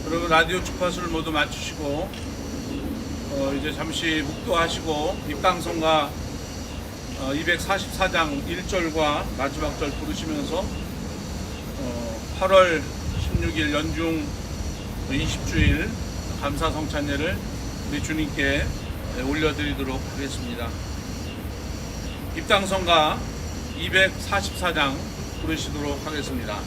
그리고 라디오 주파수를 모두 맞추시고 이제 잠시 묵도하시고 입강성가 244장 1절과 마지막 절 부르시면서 8월 16일 연중 20주일 감사 성찬예를 우리 주님께 올려드리도록 하겠습니다. 입당성가 244장 부르시도록 하겠습니다.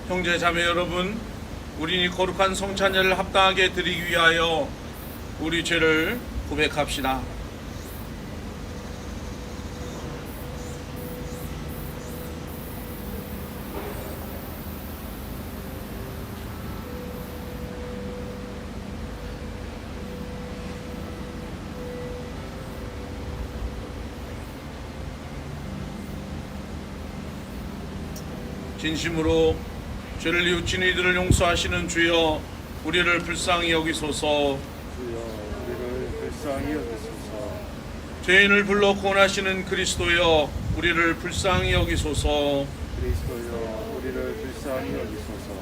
형제 자매 여러분, 우리 이 거룩한 성찬예를 합당하게 드리기 위하여 우리 죄를 고백합시다. 진심으로 죄를 뉘우친 이들을 용서하시는 주여, 우리를 불쌍히 여기소서. 주여, 우리를 불쌍히 여기소서. 죄인을 불러 구원하시는 그리스도여, 우리를 불쌍히 여기소서. 그리스도여, 우리를 불쌍히 여기소서.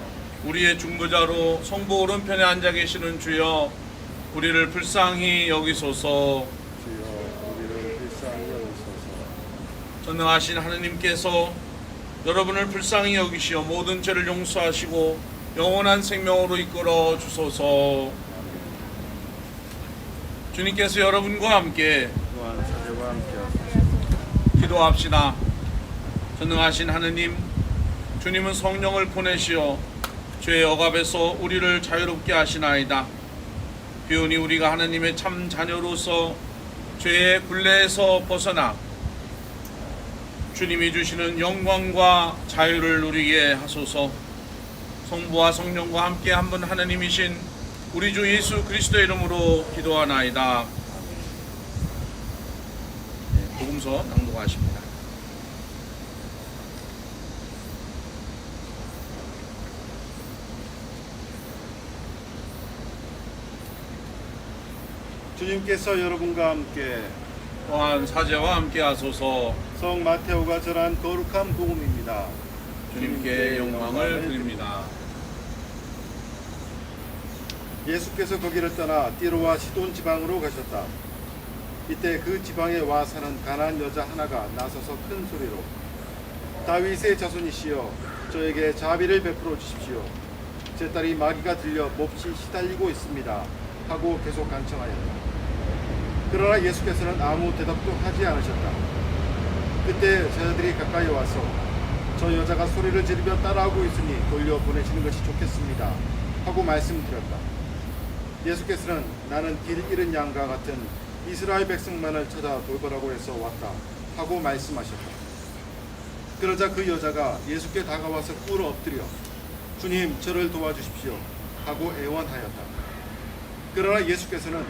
우리의 중보자로 성부 오른편에 앉아 계시는 주여, 우리를 불쌍히 여기소서. 주여, 우리를 불쌍히 여기소서. 전능하신 하느님께서 여러분을 불쌍히 여기시어 모든 죄를 용서하시고 영원한 생명으로 이끌어 주소서. 주님께서 여러분과 함께 또한 사제와 함께 하소서. 기도합시다. 전능하신 하느님, 주님은 성령을 보내시어 죄의 억압에서 우리를 자유롭게 하시나이다. 비오니 우리가 하느님의 참 자녀로서 죄의 굴레에서 벗어나 주님이 주시는 영광과 자유를 누리게 하소서. 성부와 성령과 함께 한 분 하느님이신 우리 주 예수 그리스도의 이름으로 기도하나이다. 복음서 낭독하십니다. 주님께서 여러분과 함께 또한 사제와 함께 하소서. 성 마테오가 전한 거룩한 복음입니다. 주님께 영광을 드립니다. 예수께서 거기를 떠나 띠로와 시돈 지방으로 가셨다. 이때 그 지방에 와 사는 가난한 여자 하나가 나서서 큰 소리로 다윗의 자손이시여, 저에게 자비를 베풀어 주십시오. 제 딸이 마귀가 들려 몹시 시달리고 있습니다 하고 계속 간청하였다. 그러나 예수께서는 아무 대답도 하지 않으셨다. 그때 제자들이 가까이 와서 저 여자가 소리를 지르며 따라오고 있으니 돌려보내시는 것이 좋겠습니다 하고 말씀드렸다. 예수께서는 나는 길 잃은 양과 같은 이스라엘 백성만을 찾아 돌보라고 해서 왔다 하고 말씀하셨다. 그러자 그 여자가 예수께 다가와서 꿇어 엎드려 주님, 저를 도와주십시오 하고 애원하였다. 그러나 예수께서는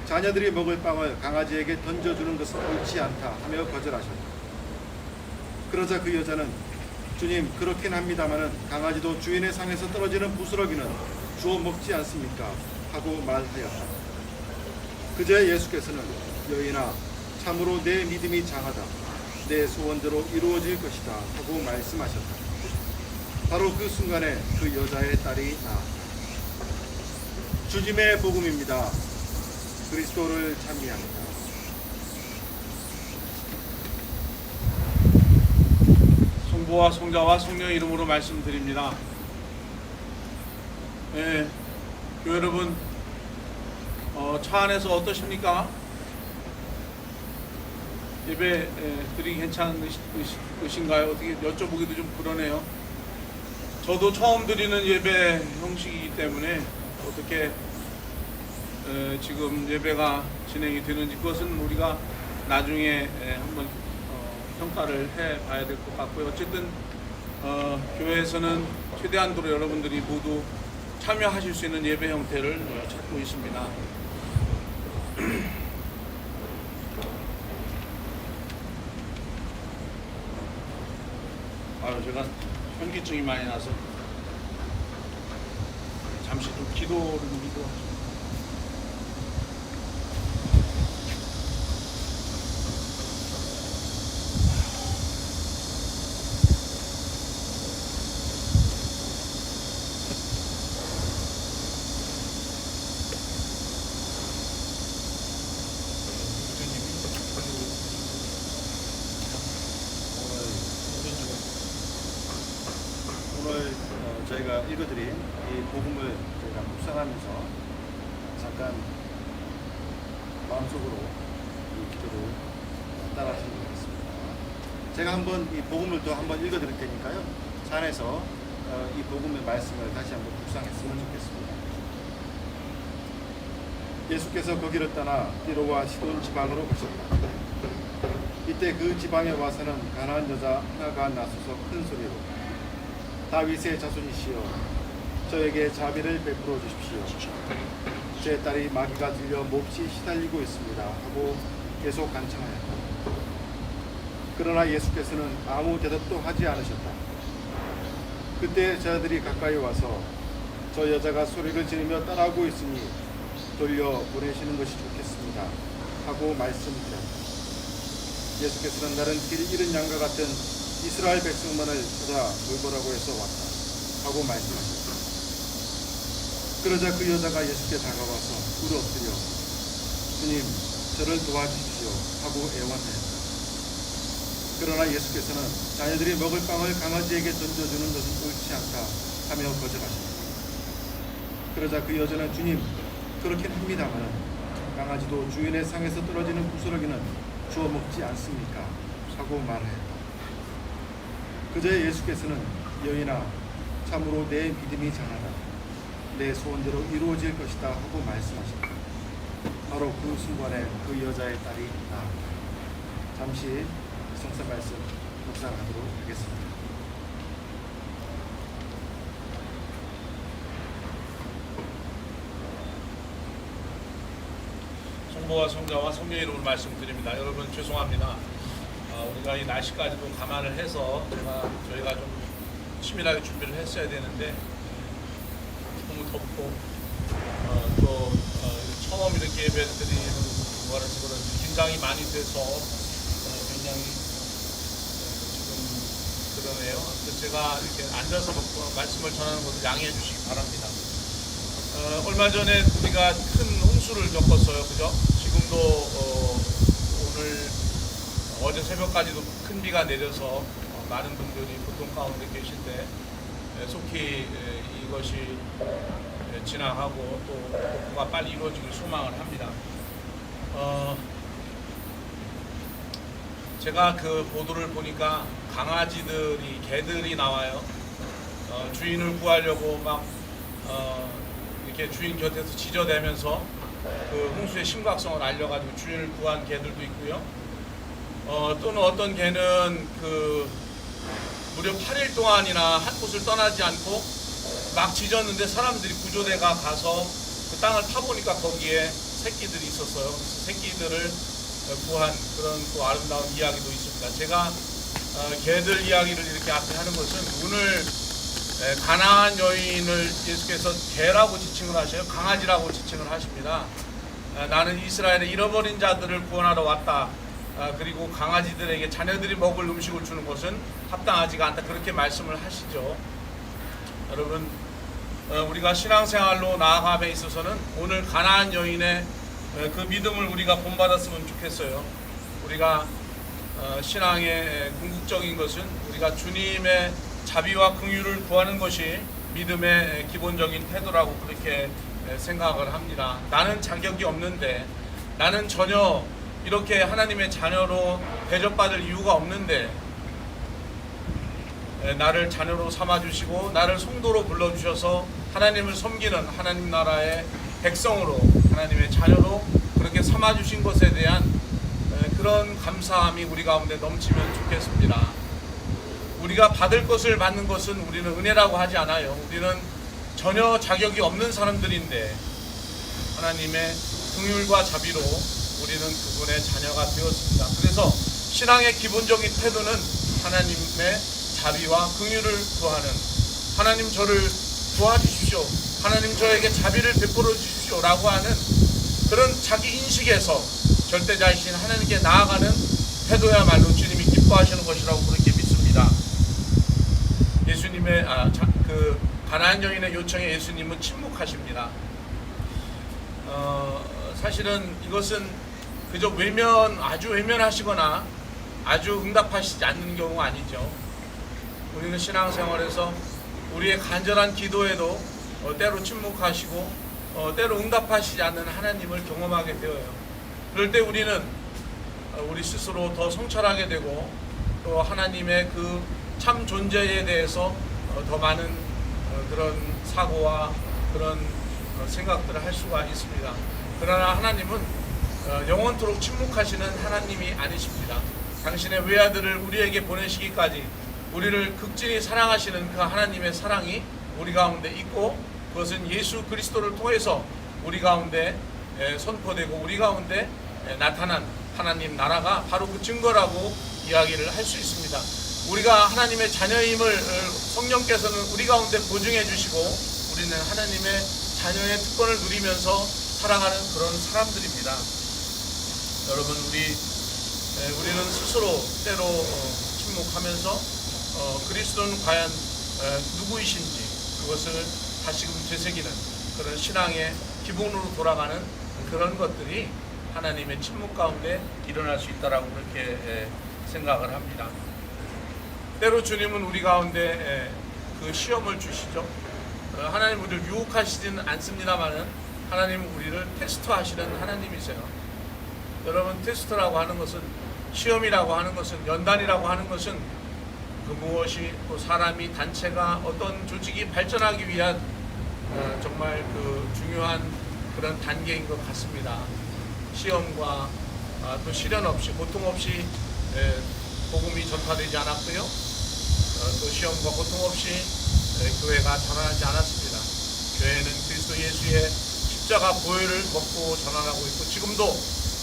자녀들이 먹을 빵을 강아지에게 던져주는 것은 옳지 않다 하며 거절하셨다. 그러자 그 여자는 주님, 그렇긴 합니다마는 강아지도 주인의 상에서 떨어지는 부스러기는 주워 먹지 않습니까? 하고 말하였다. 그제 예수께서는 여인아, 참으로 내 믿음이 장하다. 내 소원대로 이루어질 것이다. 하고 말씀하셨다. 바로 그 순간에 그 여자의 딸이 나았다. 주님의 복음입니다. 그리스도를 찬미합니다. 성부와 성자와 성령의 이름으로 말씀드립니다. 예, 교회 여러분, 차 안에서 어떠십니까? 예배 드리기 괜찮으신가요? 어떻게 여쭤보기도 좀 그러네요. 저도 처음 드리는 예배 형식이기 때문에 어떻게 지금 예배가 진행이 되는지 그것은 우리가 나중에 한번 평가를 해봐야 될 것 같고요. 어쨌든 교회에서는 최대한도로 여러분들이 모두 참여하실 수 있는 예배 형태를 찾고 있습니다. 제가 현기증이 많이 나서 잠시 좀 기도를 미도하죠. 오늘 저희가 읽어드린 이 복음을 저희가 묵상하면서 잠깐 마음속으로 이 기도를 따라하시면 되겠습니다. 제가 한번 이 복음을 또 한번 읽어드릴 테니까요. 차 안에서 이 복음의 말씀을 다시 한번 묵상했으면 좋겠습니다. 예수께서 거기를 떠나 띠로와 시돈 지방으로 가셨다. 이때 그 지방에 와서는 가나안 여자 하나가 나서서 큰 소리로 다윗의 자손이시여 저에게 자비를 베풀어 주십시오. 제 딸이 마귀가 들려 몹시 시달리고 있습니다. 하고 계속 간청하였다. 그러나 예수께서는 아무 대답도 하지 않으셨다. 그때 저들이 가까이 와서 저 여자가 소리를 지르며 따라오고 있으니 돌려 보내시는 것이 좋겠습니다. 하고 말씀드렸다. 예수께서는 나는 길 잃은 양과 같은 이스라엘 백성만을 찾아 돌보라고 해서 왔다. 하고 말씀하셨다. 그러자 그 여자가 예수께 다가와서 꿇어 엎드려 주님, 저를 도와주십시오. 하고 애원하였다. 그러나 예수께서는 자녀들이 먹을 빵을 강아지에게 던져주는 것은 옳지 않다 하며 거절하셨다. 그러자 그 여자는 주님, 그렇긴 합니다만 강아지도 주인의 상에서 떨어지는 부스러기는 주워 먹지 않습니까? 하고 말하였다. 그제 예수께서는 여인아, 참으로 내 믿음이 장하다. 내 소원대로 이루어질 것이다. 하고 말씀하셨다. 바로 그 순간에 그 여자의 딸이 나았다. 잠시 성서 말씀 묵상하도록 하겠습니다. 성부와 성자와 성령의 이름으로 말씀드립니다. 여러분 죄송합니다. 우리가 이 날씨까지도 감안을 해서 저희가 좀 치밀하게 준비를 했어야 되는데 너무 덥고 또 처음 이렇게 예배 드리는 거라서 그런지 긴장이 많이 돼서 굉장히 지금 그러네요. 그래서 제가 이렇게 앉아서 말씀을 전하는 것을 양해해 주시기 바랍니다. 얼마 전에 우리가 큰 홍수를 겪었어요. 그죠? 지금도 오늘 어제 새벽까지도 큰 비가 내려서 많은 분들이 고통 가운데 계신데 속히 이것이 지나가고 또 복구가 빨리 이루어지길 소망을 합니다. 제가 그 보도를 보니까 강아지들이, 개들이 나와요. 주인을 구하려고 막 이렇게 주인 곁에서 지저대면서 그 홍수의 심각성을 알려가지고 주인을 구한 개들도 있고요. 또는 어떤 개는 그 무려 8일 동안이나 한 곳을 떠나지 않고 막 짖었는데 사람들이 구조대가 가서 그 땅을 파보니까 거기에 새끼들이 있었어요. 그래서 새끼들을 구한 그런 또 아름다운 이야기도 있습니다. 제가 개들 이야기를 이렇게 앞에 하는 것은 오늘 가나안 여인을 예수께서 개라고 지칭을 하셔요. 강아지라고 지칭을 하십니다. 나는 이스라엘의 잃어버린 자들을 구원하러 왔다. 그리고 강아지들에게 자녀들이 먹을 음식을 주는 것은 합당하지가 않다. 그렇게 말씀을 하시죠. 여러분, 우리가 신앙생활로 나아감에 있어서는 오늘 가나안 여인의 그 믿음을 우리가 본받았으면 좋겠어요. 우리가 신앙의 궁극적인 것은 우리가 주님의 자비와 긍휼을 구하는 것이 믿음의 기본적인 태도라고 그렇게 생각을 합니다. 나는 자격이 없는데, 나는 전혀 이렇게 하나님의 자녀로 대접받을 이유가 없는데 나를 자녀로 삼아주시고 나를 성도로 불러주셔서 하나님을 섬기는 하나님 나라의 백성으로, 하나님의 자녀로 그렇게 삼아주신 것에 대한 그런 감사함이 우리 가운데 넘치면 좋겠습니다. 우리가 받을 것을 받는 것은 우리는 은혜라고 하지 않아요. 우리는 전혀 자격이 없는 사람들인데 하나님의 긍휼과 자비로 우리는 그분의 자녀가 되었습니다. 그래서 신앙의 기본적인 태도는 하나님의 자비와 긍휼을 구하는, 하나님 저를 도와주십시오, 하나님 저에게 자비를 베풀어 주십시오 라고 하는 그런 자기 인식에서 절대자이신 하나님께 나아가는 태도야말로 주님이 기뻐하시는 것이라고 그렇게 믿습니다. 예수님의 그 가나안 여인의 요청에 예수님은 침묵하십니다. 사실은 이것은 그저 아주 외면하시거나 아주 응답하시지 않는 경우가 아니죠. 우리는 신앙생활에서 우리의 간절한 기도에도 때로 침묵하시고 때로 응답하시지 않는 하나님을 경험하게 되어요. 그럴 때 우리는 우리 스스로 더 성찰하게 되고 또 하나님의 그 참 존재에 대해서 더 많은 그런 사고와 그런 생각들을 할 수가 있습니다. 그러나 하나님은 영원토록 침묵하시는 하나님이 아니십니다. 당신의 외아들을 우리에게 보내시기까지 우리를 극진히 사랑하시는 그 하나님의 사랑이 우리 가운데 있고, 그것은 예수 그리스도를 통해서 우리 가운데 선포되고 우리 가운데 나타난 하나님 나라가 바로 그 증거라고 이야기를 할 수 있습니다. 우리가 하나님의 자녀임을 성령께서는 우리 가운데 보증해 주시고 우리는 하나님의 자녀의 특권을 누리면서 살아가는 그런 사람들입니다. 여러분, 우리는 스스로 때로 침묵하면서 그리스도는 과연 누구이신지 그것을 다시금 되새기는 그런 신앙의 기본으로 돌아가는 그런 것들이 하나님의 침묵 가운데 일어날 수 있다라고 그렇게 생각을 합니다. 때로 주님은 우리 가운데 그 시험을 주시죠. 하나님 우리를 유혹하시지는 않습니다만은 하나님은 우리를 테스트하시는 하나님이세요. 여러분, 테스트라고 하는 것은, 시험이라고 하는 것은, 연단이라고 하는 것은 그 무엇이 또 사람이, 단체가, 어떤 조직이 발전하기 위한 정말 그 중요한 그런 단계인 것 같습니다. 시험과 또 시련 없이, 고통 없이 복음이 전파되지 않았고요. 또 시험과 고통 없이 교회가 전환하지 않았습니다. 교회는 그리스도 예수의 십자가 보혈을 먹고 전환하고 있고, 지금도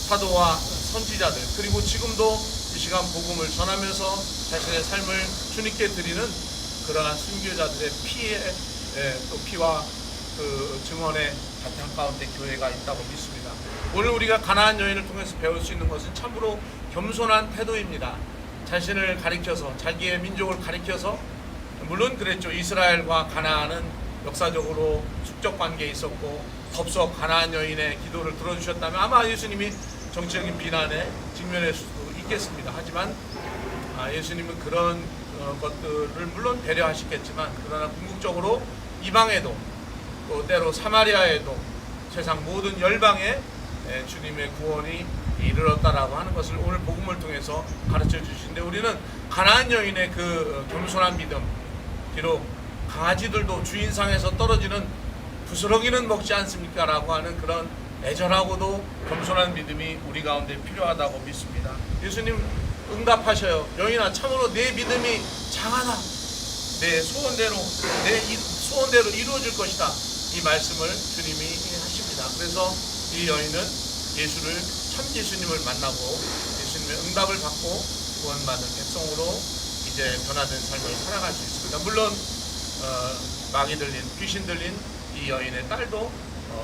사도와 선지자들, 그리고 지금도 이 시간 복음을 전하면서 자신의 삶을 주님께 드리는 그러한 순교자들의 피와 그 증언의 바탕 가운데 교회가 있다고 믿습니다. 오늘 우리가 가나안 여인을 통해서 배울 수 있는 것은 참으로 겸손한 태도입니다. 자신을 가리켜서, 자기의 민족을 가리켜서, 물론 그랬죠. 이스라엘과 가나안은 역사적으로 숙적 관계에 있었고 덥석 가나안 여인의 기도를 들어주셨다면 아마 예수님이 정치적인 비난에 직면할 수도 있겠습니다. 하지만 예수님은 그런 것들을 물론 배려하시겠지만, 그러나 궁극적으로 이방에도 또 때로 사마리아에도 세상 모든 열방에 주님의 구원이 이르렀다라고 하는 것을 오늘 복음을 통해서 가르쳐 주시는데, 우리는 가나안 여인의 그 겸손한 믿음, 비록 강아지들도 주인상에서 떨어지는 부스러기는 먹지 않습니까? 라고 하는 그런 애절하고도 겸손한 믿음이 우리 가운데 필요하다고 믿습니다. 예수님 응답하셔요. 여인아, 참으로 내 믿음이 장하다. 내 소원대로 이루어질 것이다. 이 말씀을 주님이 하십니다. 그래서 이 여인은 참 예수님을 만나고 예수님의 응답을 받고 구원받은 백성으로 이제 변화된 삶을 살아갈 수 있습니다. 물론 마귀 들린, 귀신 들린 이 여인의 딸도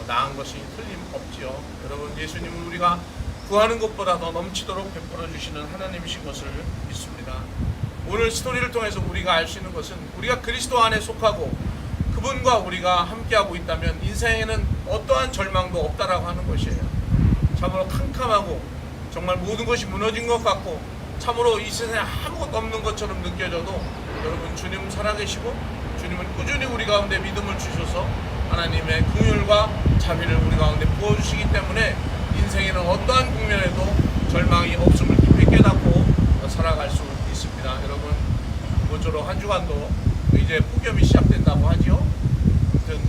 나은 것이 틀림없지요. 여러분, 예수님은 우리가 구하는 것보다 더 넘치도록 베풀어 주시는 하나님이신 것을 믿습니다. 오늘 스토리를 통해서 우리가 알 수 있는 것은 우리가 그리스도 안에 속하고 그분과 우리가 함께하고 있다면 인생에는 어떠한 절망도 없다라고 하는 것이에요. 참으로 캄캄하고 정말 모든 것이 무너진 것 같고 참으로 이 세상에 아무것도 없는 것처럼 느껴져도 여러분, 주님 살아계시고 주님은 꾸준히 우리 가운데 믿음을 주셔서 하나님의 긍휼과 자비를 우리 가운데 부어주시기 때문에 인생에는 어떠한 국면에도 절망이 없음을 깊이 깨닫고 살아갈 수 있습니다. 여러분, 모쪼록 한 주간도 이제 폭염이 시작된다고 하지요. 아무튼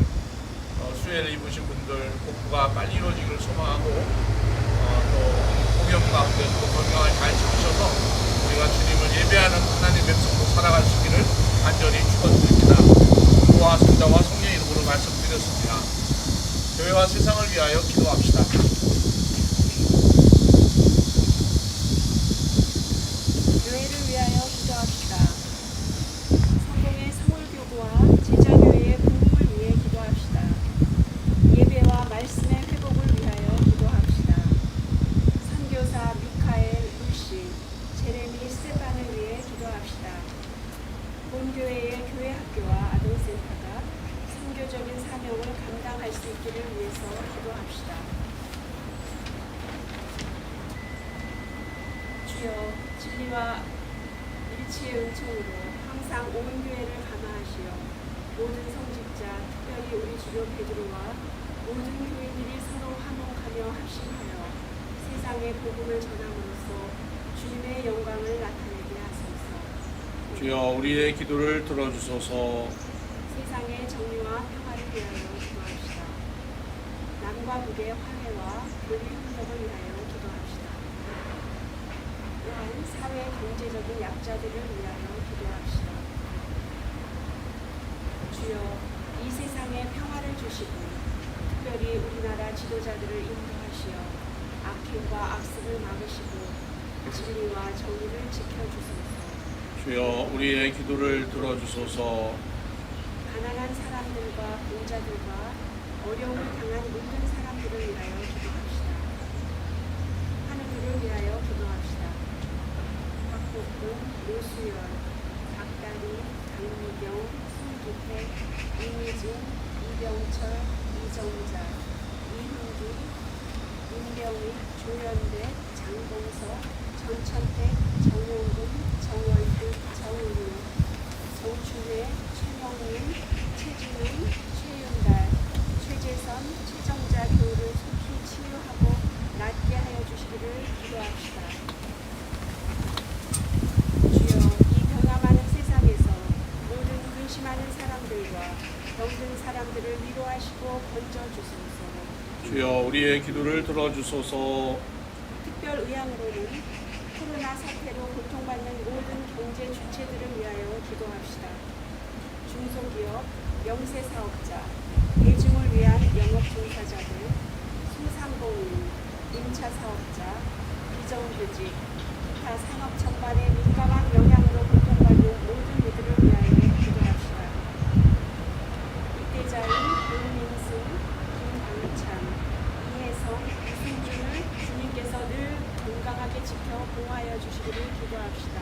수혜를 입으신 분들 복구가 빨리 이루어지기를 소망하고 또 폭염 가운데 또 건강을 잘 지키셔서 우리가 주님을 예배하는 하나님의 백성으로 살아갈 수 있기를 간절히 축원드립니다. 부와 성자와 성령의 이름으로 말씀드렸습니다. 교회와 세상을 위하여 기도합시다. 교회를 위하여 기도합시다. 성공의 서울교구와 제자교회의 부흥을 위해 기도합시다. 예배와 말씀의 회복을 위하여 기도합시다. 선교사 미카엘, 루시, 제레미, 스테판을 위해 기도합시다. 본교회의 교회학교와 아동센터가 선교적인 사명을 감당할 수 있기를 위해서 기도합시다. 주여, 진리와 일치의 은총으로 항상 온 교회를 감화하시어 모든 성직자, 특별히 우리 주교 베드로와 모든 교인들이 서로 화목하며 합심하여 세상에 복음을 전함으로써 주님의 영광을 나타내게 하소서. 주여, 우리의 기도를 들어주소서. 세상의 정의와 평화를 위하여 기도합시다. 남과 북의 화해와 교류 협력을 위하여 기도합시다. 또한 사회 경제적인 약자들을 위하여 기도합시다. 주여, 이 세상에 평화를 주시고 특별히 우리나라 지도자들을 인도하시어 악행과 악습을 막으시고 진리와 정의를 지켜주소서. 주여, 우리의 기도를 들어주소서. 가난한 사람들과 공자들과 어려움을 당한 모든 사람들을 위하여 기도합시다. 하늘을 위하여 기도합시다. 박복근, 노수연, 박다리, 강미경, 손기태, 이미진, 이병철, 이정자, 이흥기, 임병희, 조연대, 장봉석, 전천택, 정용근, 정월득, 정은우, 정춘회, 최명민, 최진훈, 최윤달, 최재선, 최정자 교우를 속히 치유하고 낫게 하여 주시기를 기도합시다. 주여, 이 변화 많은 세상에서 모든 근심하는 사람들과 병든 사람들을 위로하시고 건져주소서. 주여, 우리의 기도를 들어주소서. 특별 의향으로는 코로나 사태로 고통받는 모든 경제 주체들을 위하여 기도합시다. 중소기업, 영세사업자, 대중을 위한 영업 종사자들, 소상공인, 임차사업자, 비정규직, 기타 산업 전반에 민감한 영향으로 고통받는 모든 이들을 위하여 기도합시다. 입대자인 윤민승, 김광찬, 이혜성, 이승준을 주님께서 늘 건강하게 지켜 보호하여 주시기를 기도합시다.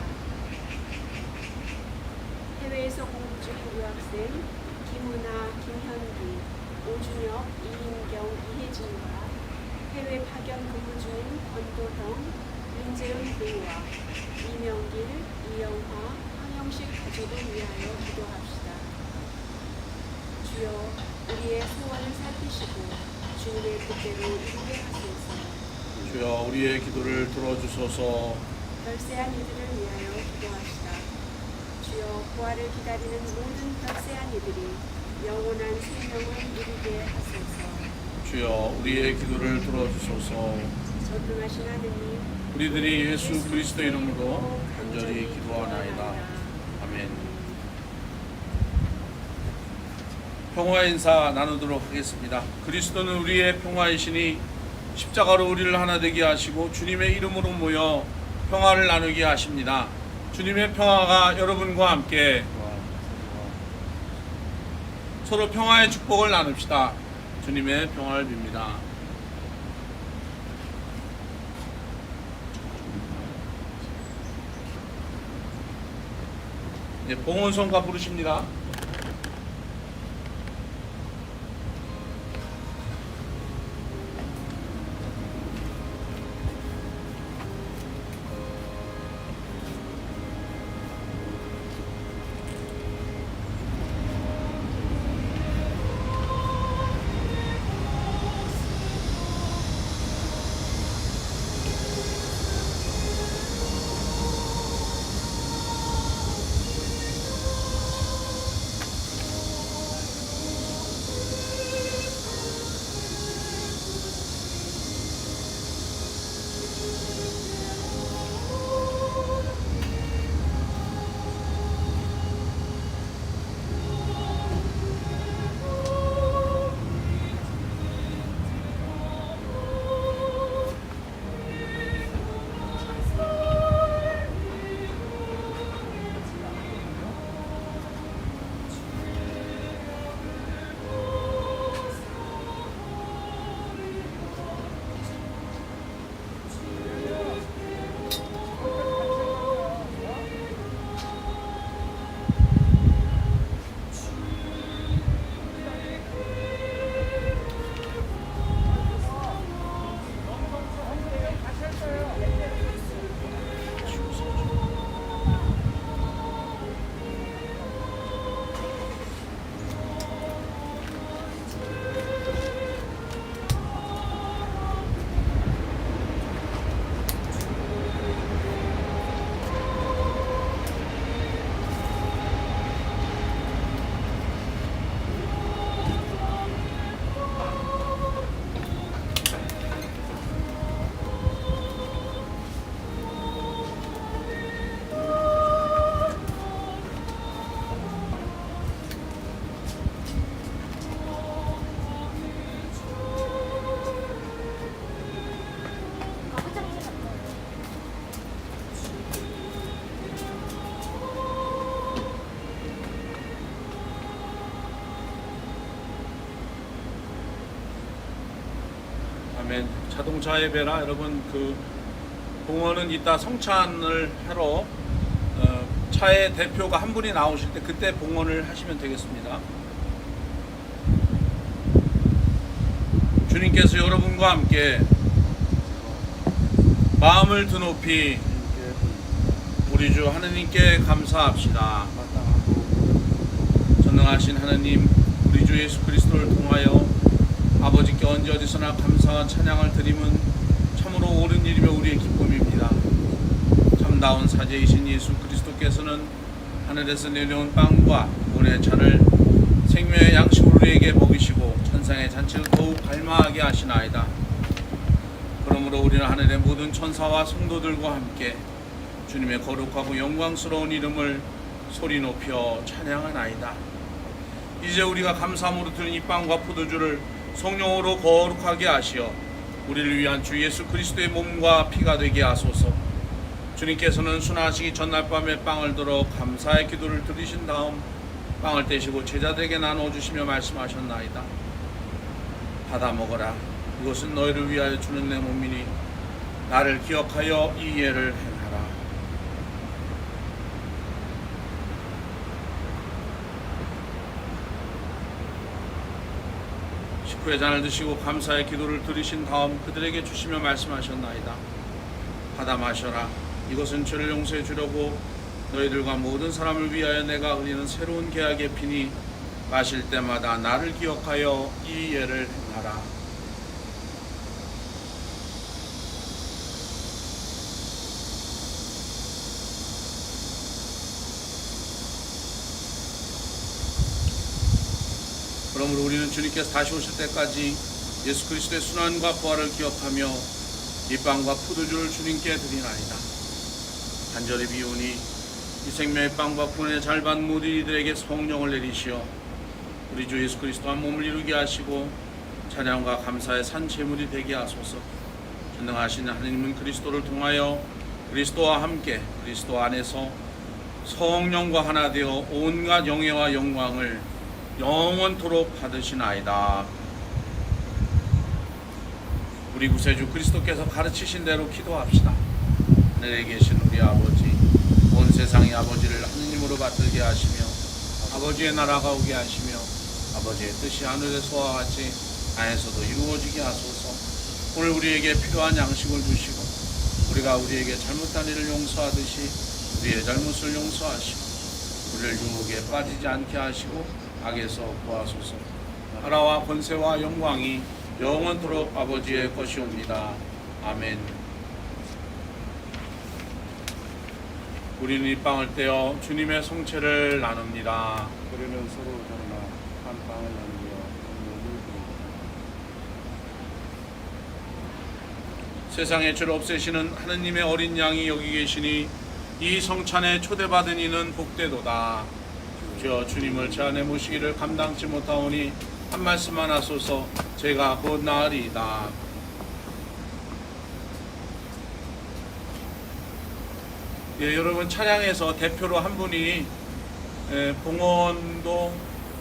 해외에서 공부 중인 유학생 김은아, 김현기, 오준혁, 이인경, 이혜진과 해외 파견 근무 중인 권도형, 윤재은 배우와 이명길, 이영화, 황영식 가족을 위하여 기도합시다. 주여, 우리의 소원을 살피시고 주님의 뜻대로 이루게 하소서. 주여, 우리의 기도를 들어주소서. 별세한 이들을 위하여 기도합시다. 주여, 부활을 기다리는 모든 별세한 이들이 영원한 생명을 이루게 하소서. 주여, 우리의 기도를 들어주소서. 전능하신 하느님, 우리들이 예수 그리스도 이름으로 간절히 기도하나이다. 아멘. 평화 인사 나누도록 하겠습니다. 그리스도는 우리의 평화이시니 십자가로 우리를 하나 되게 하시고 주님의 이름으로 모여 평화를 나누게 하십니다. 주님의 평화가 여러분과 함께 서로 평화의 축복을 나눕시다. 주님의 평화를 빕니다. 네, 봉헌성가 부르십니다. 아멘. 자동차 예배라 여러분 그 봉헌은 이따 성찬을 하러 차의 대표가 한 분이 나오실 때 그때 봉헌을 하시면 되겠습니다. 주님께서 여러분과 함께 마음을 드높이 우리 주 하느님께 감사합시다. 전능하신 하느님, 우리 주 예수 그리스도를 통하여 아버지께 언제 어디서나 감사와 찬양을 드림은 참으로 옳은 일이며 우리의 기쁨입니다. 참다운 사제이신 예수 그리스도께서는 하늘에서 내려온 빵과 은혜의 잔을 생명의 양식으로 우리에게 먹이시고 천상의 잔치를 더욱 갈망하게 하시나이다. 그러므로 우리는 하늘의 모든 천사와 성도들과 함께 주님의 거룩하고 영광스러운 이름을 소리 높여 찬양하나이다. 이제 우리가 감사함으로 드린 이 빵과 포도주를 성령으로 거룩하게 하시어 우리를 위한 주 예수 그리스도의 몸과 피가 되게 하소서. 주님께서는 순환하시기 전날 밤에 빵을 들어 감사의 기도를 드리신 다음 빵을 떼시고 제자들에게 나누어 주시며 말씀하셨나이다. 받아 먹어라. 이것은 너희를 위하여 주는 내 몸이니 나를 기억하여 이 예를 행하라. 식후에 잔을 드시고 감사의 기도를 드리신 다음 그들에게 주시며 말씀하셨나이다. 받아 마셔라. 이것은 죄를 용서해 주려고 너희들과 모든 사람을 위하여 내가 흘리는 새로운 계약의 피니 마실 때마다 나를 기억하여 이 예를 행하라. 그러므로 우리는 주님께서 다시 오실 때까지 예수 그리스도의 순환과 부활을 기억하며 이 빵과 포도주를 주님께 드리나이다. 간절히 비오니 이 생명의 빵과 구원의 잘 받은 모든 이들에게 성령을 내리시어 우리 주 예수 그리스도 한 몸을 이루게 하시고 찬양과 감사의 산 제물이 되게 하소서. 전능하신 하느님은 그리스도를 통하여 그리스도와 함께 그리스도 안에서 성령과 하나 되어 온갖 영예와 영광을 영원토록 받으시나이다. 우리 구세주 그리스도께서 가르치신 대로 기도합시다. 하늘에 계신 우리 아버지, 온 세상의 아버지를 하느님으로 받들게 하시며 아버지의 나라가 오게 하시며 아버지의 뜻이 하늘에서와 같이 땅에서도 이루어지게 하소서. 오늘 우리에게 필요한 양식을 주시고 우리가 우리에게 잘못한 일을 용서하듯이 우리의 잘못을 용서하시고 우리를 유혹에 빠지지 않게 하시고 악에서 구하소서. 나라와 권세와 영광이 영원토록 아버지의 것이옵니다. 아멘. 우리는 이 빵을 떼어 주님의 성체를 나눕니다. 우리는 서로 다르나 한 빵을 나누며 공로를 드립니다. 세상의 죄를 없애시는 하느님의 어린 양이 여기 계시니 이 성찬에 초대받은 이는 복되도다. 주여, 주님을 제 안에 모시기를 감당치 못하오니 한 말씀만 하소서. 제가 곧 나으리이다. 예, 여러분, 차량에서 대표로 한 분이 봉헌도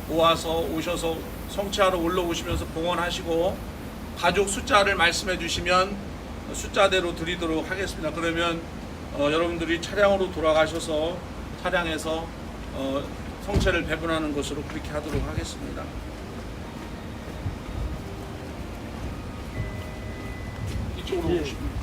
오셔서 성취하러 올라오시면서 봉헌하시고 가족 숫자를 말씀해 주시면 숫자대로 드리도록 하겠습니다. 그러면 여러분들이 차량으로 돌아가셔서 차량에서 성체를 배분하는 것으로 그렇게 하도록 하겠습니다. 이쪽으로 오시면.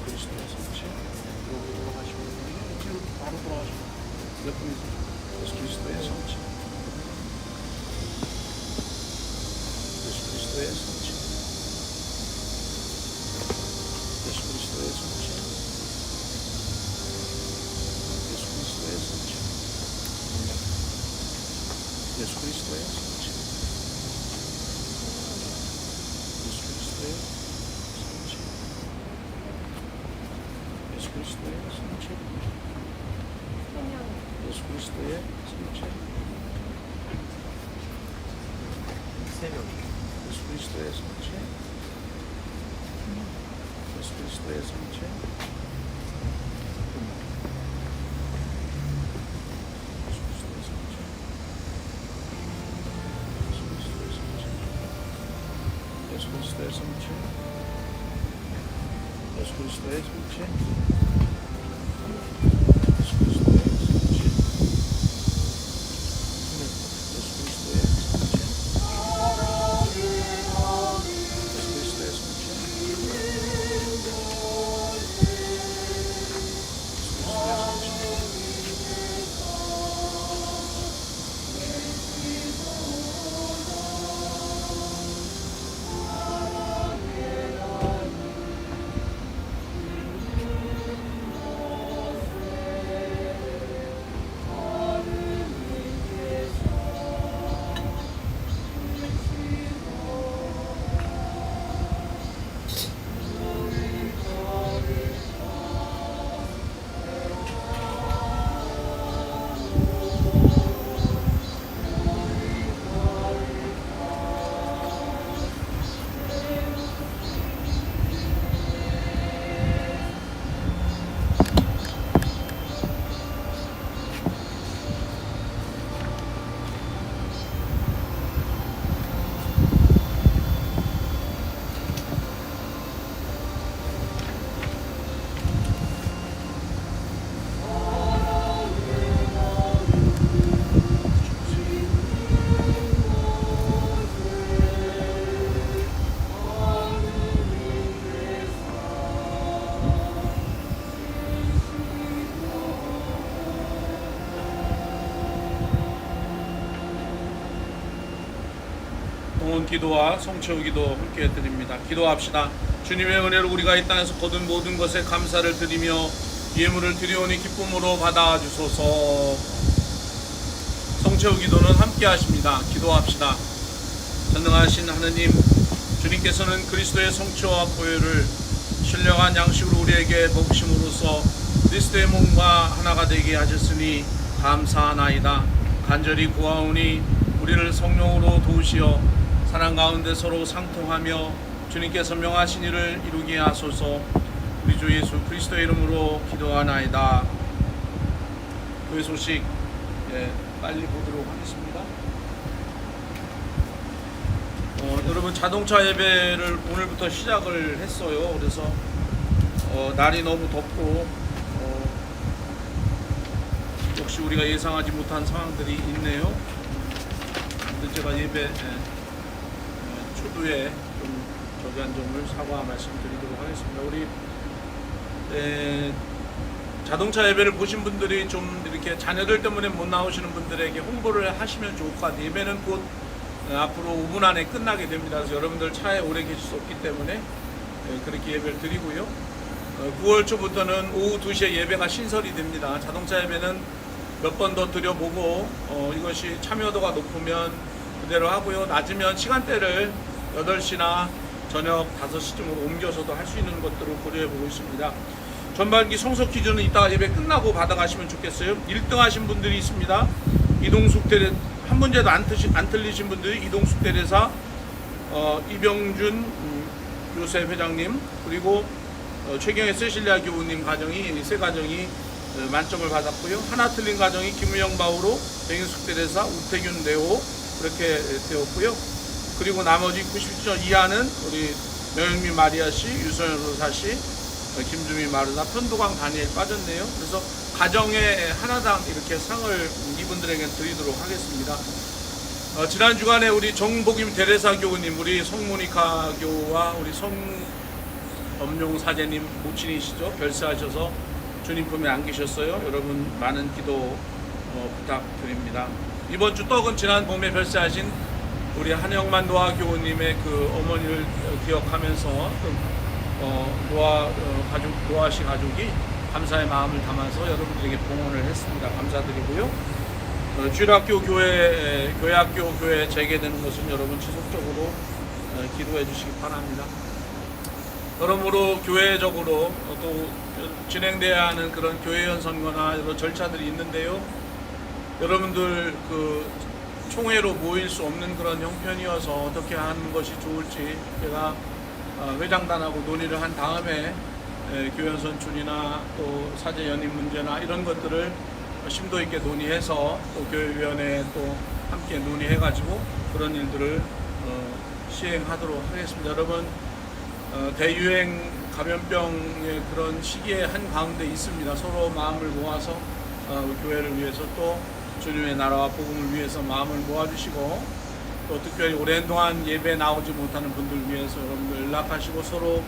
그리스도의 성체, 여기 돌아가시면 뒤로 바로 돌아가시면 몇 분이세요? 예수 그리스도의 성체, 예수 그리스도의 성체, 예수 그리스도의 성체, 예수 그리스도의 성체, 예수 그리스도의 성체, 예수 그리스도의 성체. 예수 그리스도의 성체, 예수 그리스도의 성체, 예수 그리스도의 성체, 예수 그리스도의 성체, 예수 그리스도의 성체, 예수 그리스도의 성체, 예수 그리스도의 성체, 예수 그리스도의 동원 기도와 성체의 기도 함께 드립니다. 기도합시다. 주님의 은혜로 우리가 이 땅에서 거둔 모든 것에 감사를 드리며 예물을 드리오니 기쁨으로 받아주소서. 성체후 기도는 함께 하십니다. 기도합시다. 전능하신 하느님, 주님께서는 그리스도의 성체와 보혈을 신령한 양식으로 우리에게 먹으심으로써 그리스도의 몸과 하나가 되게 하셨으니 감사하나이다. 간절히 구하오니 우리를 성령으로 도우시어 사랑 가운데 서로 상통하며 주님께서 명하신 일을 이루게 하소서. 우리 주 예수 그리스도의 이름으로 기도하나이다. 교회 소식 빨리 보도록 하겠습니다. 여러분, 자동차 예배를 오늘부터 시작을 했어요. 그래서 날이 너무 덥고 역시 우리가 예상하지 못한 상황들이 있네요. 근데 제가 예배 초두에 좀 저기한 점을 사과 말씀드리도록 하겠습니다. 우리 자동차 예배를 보신 분들이 좀 이렇게 자녀들 때문에 못 나오시는 분들에게 홍보를 하시면 좋을 것 같아요. 예배는 곧 앞으로 5분 안에 끝나게 됩니다. 그래서 여러분들 차에 오래 계실 수 없기 때문에 그렇게 예배를 드리고요. 9월 초부터는 오후 2시에 예배가 신설이 됩니다. 자동차 예배는 몇 번 더 드려보고 이것이 참여도가 높으면 그대로 하고요. 낮으면 시간대를 8시나 저녁 5시쯤으로 옮겨서도 할 수 있는 것들을 고려해보고 있습니다. 전반기 성석 기준은 이따가 예배 끝나고 받아가시면 좋겠어요. 1등 하신 분들이 있습니다. 이동숙 대례, 한 문제도 안 틀리신 분들이 이동숙 대례사, 이병준 요셉 회장님, 그리고 최경혜 세실리아 교우님 가정이 세 가정이 만점을 받았고요. 하나 틀린 가정이 김우영 바우로, 백인숙 대례사, 우태균 네오 그렇게 되었고요. 그리고 나머지 90점 이하는 우리 명영미 마리아 씨, 유소연 로사 씨, 김주미 마르다, 편도광 다니엘 빠졌네요. 그래서 가정에 하나당 이렇게 상을 이분들에게 드리도록 하겠습니다. 지난 주간에 우리 정복임 대례사 교우님, 우리 성모니카 교우와 우리 성엄용 사제님 모친이시죠. 별세하셔서 주님 품에 안기셨어요. 여러분 많은 기도 부탁드립니다. 이번 주 떡은 지난 봄에 별세하신 우리 한영만 노아 교우님의 그 어머니를 기억하면서 노아 씨 가족이 감사의 마음을 담아서 여러분들에게 봉헌을 했습니다. 감사드리고요. 주일학교 교회학교 교회 재개되는 것은 여러분 지속적으로 기도해 주시기 바랍니다. 그러므로 교회적으로 또 진행돼야 하는 그런 교회연 선거나 여러 절차들이 있는데요. 여러분들 그 총회로 모일 수 없는 그런 형편이어서 어떻게 하는 것이 좋을지 제가 회장단하고 논의를 한 다음에 교연 선출이나 또 사제 연임 문제나 이런 것들을 심도 있게 논의해서 또 교회위원회에 또 함께 논의해가지고 그런 일들을 시행하도록 하겠습니다. 여러분, 대유행 감염병의 그런 시기에 한 가운데 있습니다. 서로 마음을 모아서 교회를 위해서 또 주님의 나라와 복음을 위해서 마음을 모아주시고 또 특별히 오랜 동안 예배 나오지 못하는 분들 위해서 여러분들 연락하시고 서로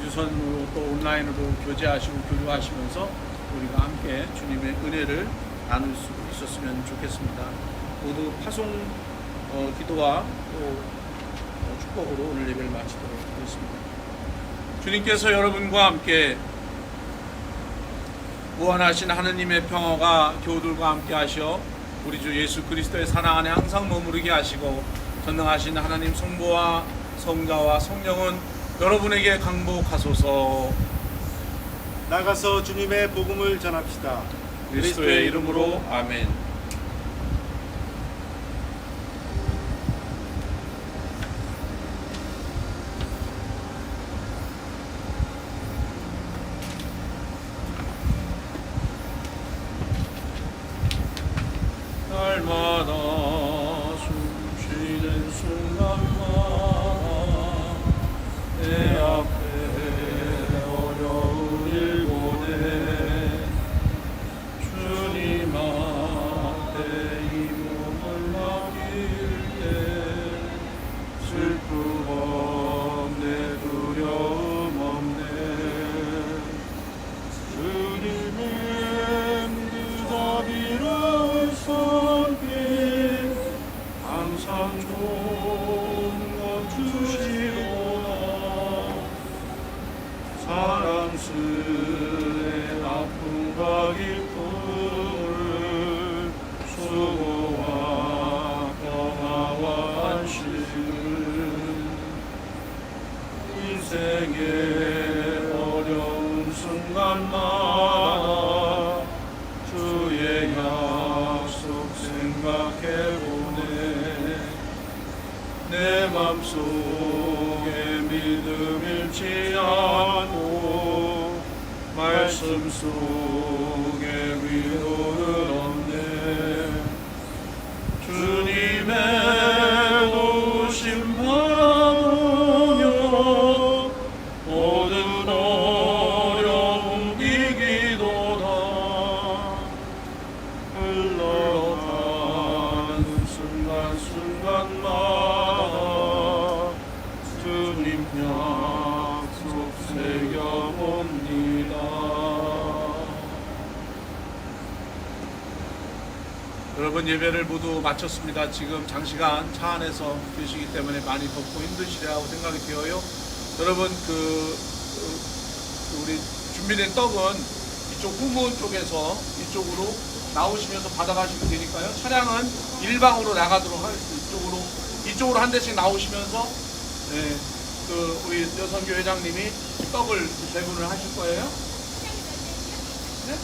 유선으로 또 온라인으로 교제하시고 교류하시면서 우리가 함께 주님의 은혜를 나눌 수 있었으면 좋겠습니다. 모두 파송 기도와 또 축복으로 오늘 예배를 마치도록 하겠습니다. 주님께서 여러분과 함께 무한하신 하느님의 평화가 교우들과 함께 하셔 우리 주 예수 그리스도의 사랑 안에 항상 머무르게 하시고 전능하신 하나님 성부와 성자와 성령은 여러분에게 강복하소서. 나가서 주님의 복음을 전합시다. 그리스도의 이름으로 아멘. 날마다 숨쉬는 순간마다 내 앞에 어려운 일보내 주님 앞에 이 몸을 맡길 때 슬픔 없네 두려움 없네 주님의 그 자비로운 손길 항상 좋은 것 주시도다 사랑스레 아픔과 기쁨을 인생의 어려운 순간마다 주의 약속 생각해보네. 내 맘속에 믿음 잃지 않고 말씀 속에 위로를 얻네. 주님의 도우심 바라보며 모든 어려움 이기도다. 흘러가는 순간순간마다 주님 약속 새겨봅니다. 여러분, 예배를 모두 마쳤습니다. 지금 장시간 차 안에서 계시기 때문에 많이 덥고 힘드시리라고 생각이 되어요. 여러분, 우리 준비된 떡은 이쪽 후문 쪽에서 이쪽으로 나오시면서 받아가시면 되니까요. 차량은 일방으로 나가도록 하겠습니다. 이쪽으로 한 대씩 나오시면서, 네, 우리 여선교 회장님이 떡을 배분을 하실 거예요. 네?